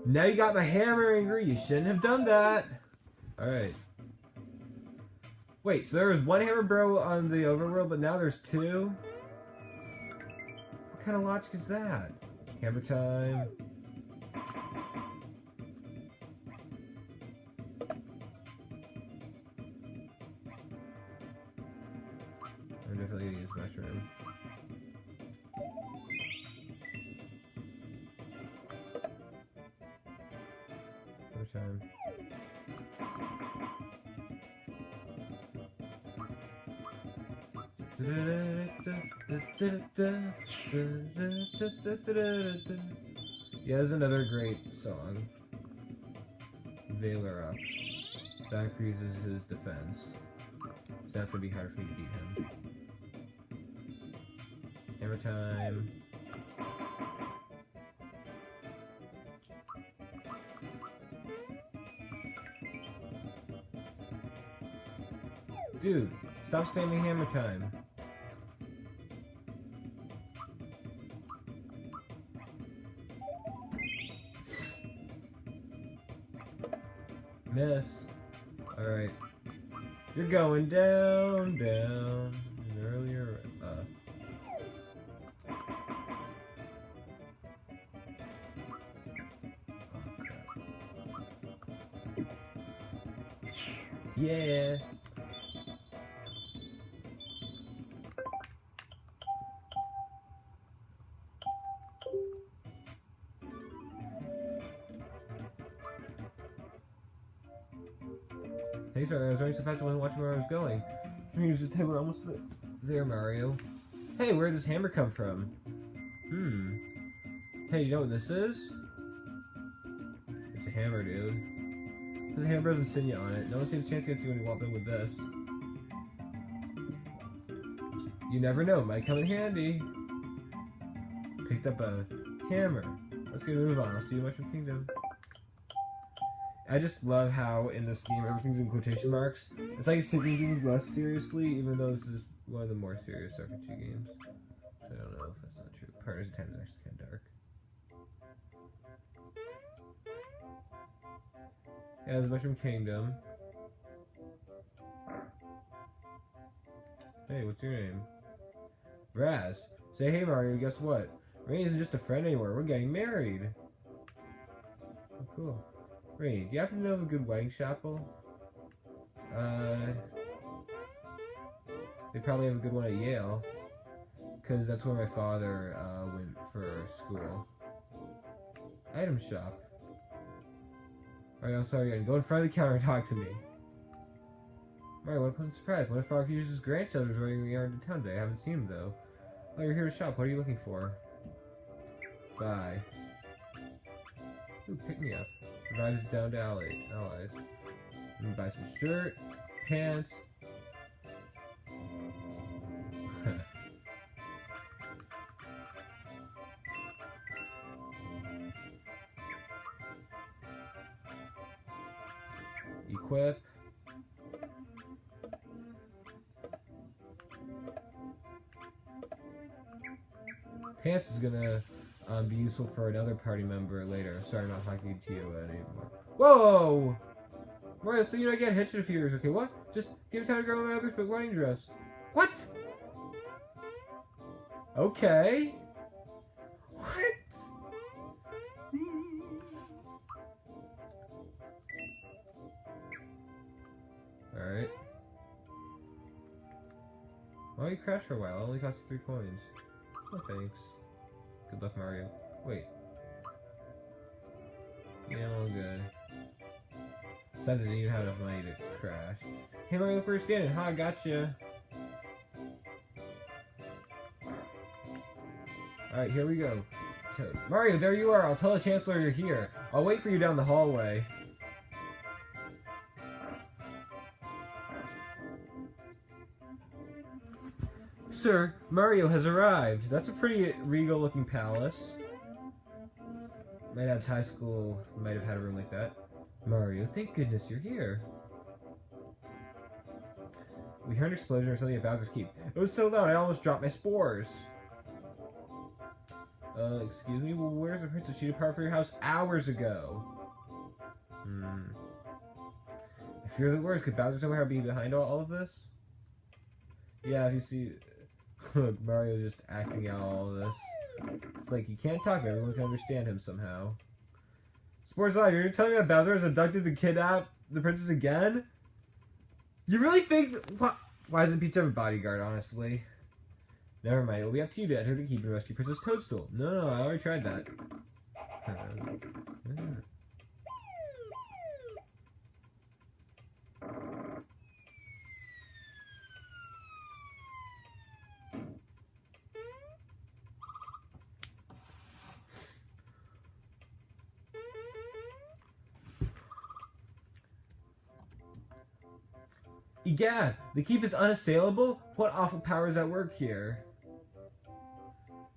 Now you got my hammer angry. You shouldn't have done that. Alright. Wait, so there was one hammer bro on the overworld, but now there's two? What kind of logic is that? Hammer time. I'm definitely gonna use mushroom. Hammer time. Yeah, there's another great song. Valor Up. That increases his defense. So that's gonna be hard for me to beat him. Hammer time. Dude, stop spamming hammer time. Miss. Alright. You're going down, down. And earlier, yeah. Hey, sorry, I was running so fast I wasn't watching where I was going. Here's the time we're almost there, Mario. Hey, where did this hammer come from? Hey, you know what this is? It's a hammer, dude. There's a hammer has insignia on it. No one seems a chance to get you when you walk in with this. You never know, might come in handy. Picked up a hammer. Let's get a move on. I'll see you in Mushroom Kingdom. I just love how in this game everything's in quotation marks. It's like it's taking things less seriously, even though this is one of the more serious RPG games. I don't know if that's not true. Partners of Time is actually kind of dark. Yeah, there's Mushroom Kingdom. Hey, what's your name? Raz. Say hey Mario, guess what? Rain isn't just a friend anymore, we're getting married. Oh, cool. Rain, do you happen to know of a good wedding chapel? They probably have a good one at Yale. Because that's where my father went for school. Item shop. Alright, I'm sorry, go in front of the counter and talk to me. Alright, what a pleasant surprise. One of Frog Fuse's grandchildren is running around in town today. I haven't seen him though. Oh, you're here to shop. What are you looking for? Bye. Ooh, pick me up. Providers down to allies. I'm gonna buy some shirt, pants. Equip. Pants is gonna be useful for another party member later. Sorry, I'm not talking to you anymore. Whoa! Right, so you don't get hitched in a few years. Okay, what? Just give me time to grow my mother's big wedding dress. What? Okay. What? Alright. Why don't you crash for a while? It only costs 3 coins. Oh, thanks. Good luck, Mario. Wait. Yeah, I'm all good. Besides, I didn't even have enough money to crash. Hey, Mario, look where you're standing. Ha, gotcha. Alright, here we go. Mario, there you are. I'll tell the Chancellor you're here. I'll wait for you down the hallway. Sir, Mario has arrived. That's a pretty regal-looking palace. My dad's high school might have had a room like that. Mario, thank goodness you're here. We heard an explosion or something at Bowser's Keep. It was so loud I almost dropped my spores. Excuse me? Well, where's the princess? She departed for your house hours ago. If you're the worst, could Bowser somehow be behind all of this? Yeah, if you see... Look, Mario just acting out all of this. It's like, you can't talk, but everyone can understand him somehow. Sports Live, you're telling me that Bowser has abducted and kidnapped the princess again? You really think... Why doesn't Peach have a bodyguard, honestly? Never mind, it'll be up to you to enter the keep and rescue Princess Toadstool. No, I already tried that. Egad, the keep is unassailable? What awful power is at work here?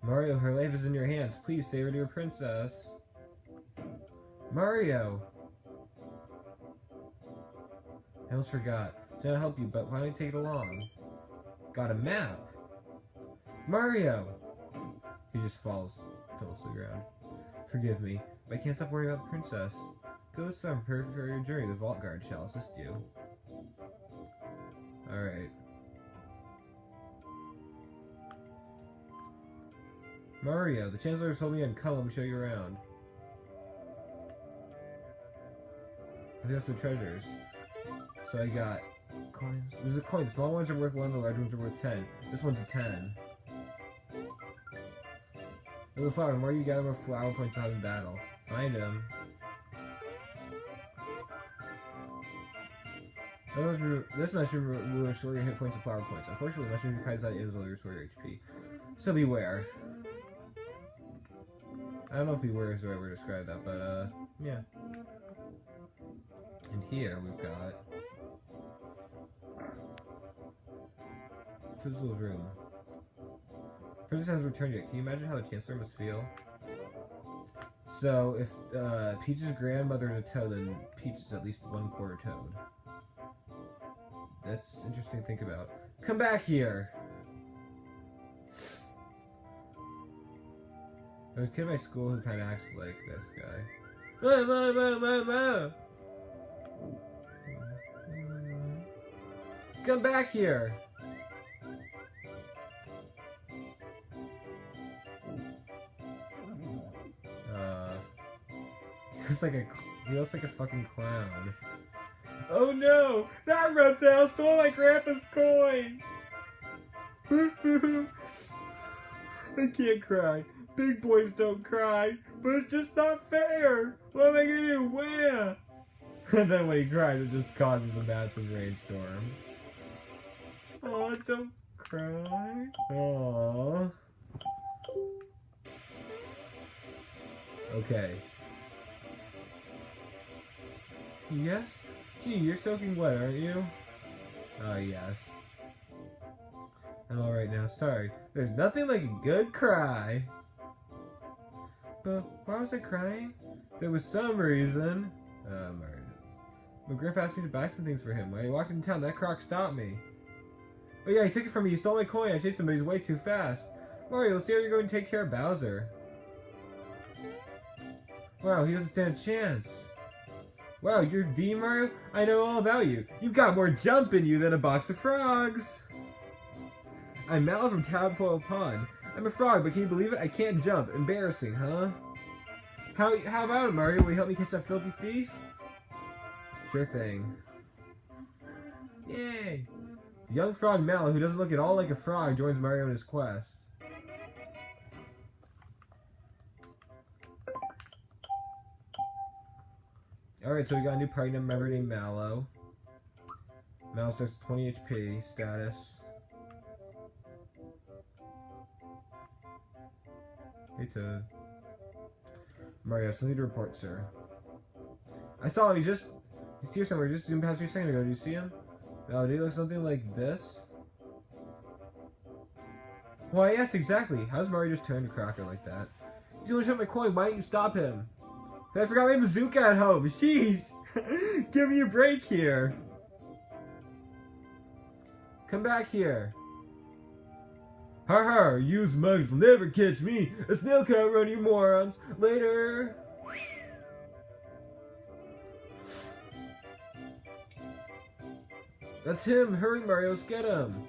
Mario, her life is in your hands. Please save her to your princess. Mario! I almost forgot. I'll help you, but why don't you take it along? Got a map! Mario! He just falls to the ground. Forgive me, but I can't stop worrying about the princess. Go this time, prepare for your journey. The Vault Guard shall assist you. Alright. Mario, the Chancellor told me I'd come. Let me show you around. I think that's the treasures. So I got coins. There's a coin. The small ones are worth 1, the large ones are worth 10. This one's a 10. Little flower, the more you get, the more flower points you have in battle. Find him. This mushroom will restore your hit points and flower points. Unfortunately, mushroom provides that it will restore your HP. So beware. I don't know if beware is the right way to describe that, but yeah. And here we've got Frizzle's room. Princess hasn't returned yet. Can you imagine how the Chancellor must feel? So if Peach's grandmother is a toad, then Peach is at least 1/4 toad. That's interesting to think about. Come back here! There's a kid in my school who kind of acts like this guy. Come back here! He looks like a fucking clown. Oh no! That reptile stole my grandpa's coin! I can't cry. Big boys don't cry, but it's just not fair! What am I gonna do? Where? And then when he cries, it just causes a massive rainstorm. Oh, don't cry. Aww. Okay. Yes? Gee, you're soaking wet, aren't you? Yes. I'm alright now, sorry. There's nothing like a good cry. But why was I crying? There was some reason. My grandpa asked me to buy some things for him. When I walked into town, that croc stopped me. Oh yeah, he took it from me. He stole my coin. I chased him, but he's way too fast. Mario, let's see how you're going to take care of Bowser. Wow, he doesn't stand a chance. Wow, you're the Mario? I know all about you. You've got more jump in you than a box of frogs. I'm Mallow from Tadpole Pond. I'm a frog, but can you believe it? I can't jump. Embarrassing, huh? How about it, Mario? Will you help me catch that filthy thief? Sure thing. Yay! The young frog Mallow, who doesn't look at all like a frog, joins Mario in his quest. Alright, so we got a new party member named Mallow. Mallow starts with 20 HP. Status. Hey, Toad. Mario, something to report, sir. I saw him. He's here somewhere. Just zoomed past me a second ago. Do you see him? Oh, did he look something like this? Why, yes, exactly. How does Mario just turn to Crocker like that? He's only took my coin. Why didn't you stop him? I forgot my bazooka at home. Jeez. Give me a break here. Come back here. Ha ha, you mugs will never catch me. A snail can't run, you morons. Later. That's him. Hurry, Marios, get him.